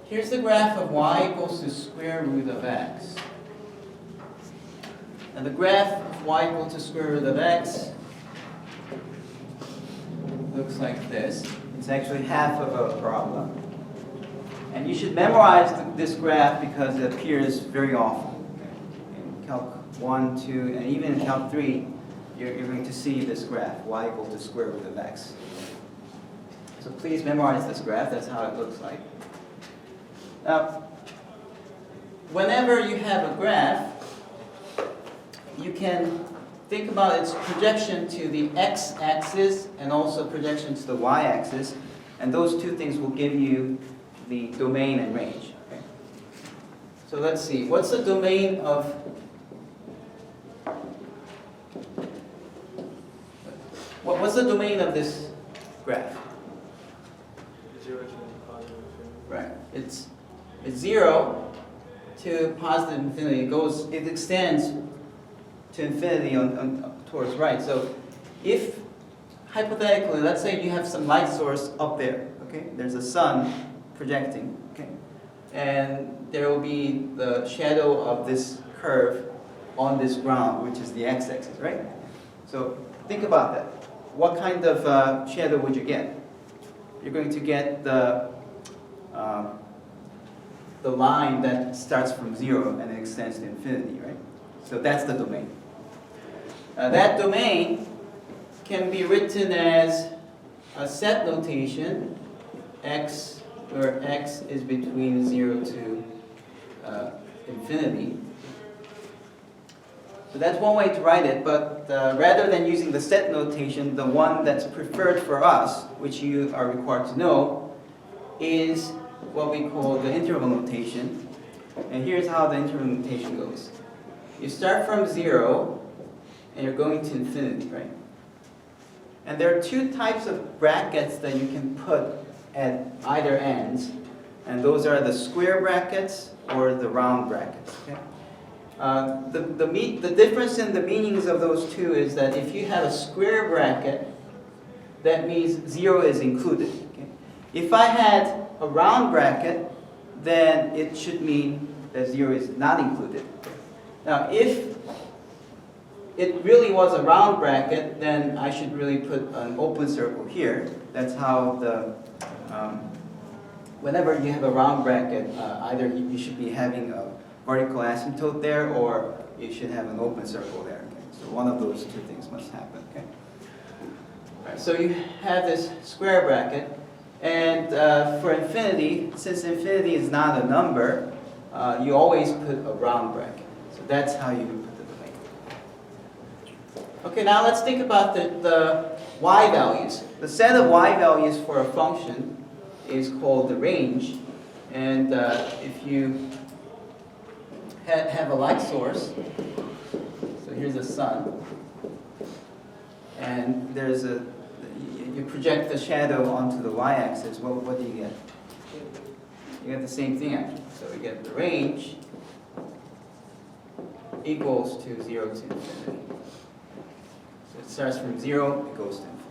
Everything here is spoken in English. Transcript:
here's the graph of y equals to square root of x. And the graph of y equal to square root of x looks like this. It's actually half of a problem. And you should memorize this graph because it appears very often. In Calc 1, 2, and even in Calc 3, you're going to see this graph, y equal to square root of x. So please memorize this graph. That's how it looks like. Now, whenever you have a graph, you can think about its projection to the x-axis and also projection to the y-axis. And those two things will give you the domain and range. Okay? So let's see. What's the domain of... What's the domain of this graph? 0 to positive infinity. Right. It's 0 to positive infinity. It extends to infinity towards right. So if hypothetically, let's say you have some light source up there, okay? There's a sun projecting, okay? And there will be the shadow of this curve on this ground, which is the x-axis, right? So think about that. What kind of shadow would you get? You're going to get the line that starts from 0 and extends to infinity, right? So that's the domain. That domain can be written as a set notation, x, where x is between 0 to infinity. So that's one way to write it, but rather than using the set notation, the one that's preferred for us, which you are required to know, is what we call the interval notation. And here's how the interval notation goes. You start from 0, and you're going to infinity, right? And there are two types of brackets that you can put at either ends, and those are the square brackets or the round brackets. Okay? The difference in the meanings of those two is that if you have a square bracket, that means 0 is included. Okay? If I had a round bracket, then it should mean that 0 is not included. Now, if it really was a round bracket, then I should really put an open circle here. That's how whenever you have a round bracket, either you should be having a vertical asymptote there, or you should have an open circle there. Okay? So one of those two things must happen. Okay? All right, so you have this square bracket, and for infinity, since infinity is not a number, you always put a round bracket. So that's how you put the domain. Okay, now let's think about the y values. The set of y values for a function is called the range. And if you have a light source, so here's a sun, and you project the shadow onto the y-axis, what do you get? You get the same thing actually. So we get the range equals to 0 to infinity. So it starts from 0, it goes to infinity.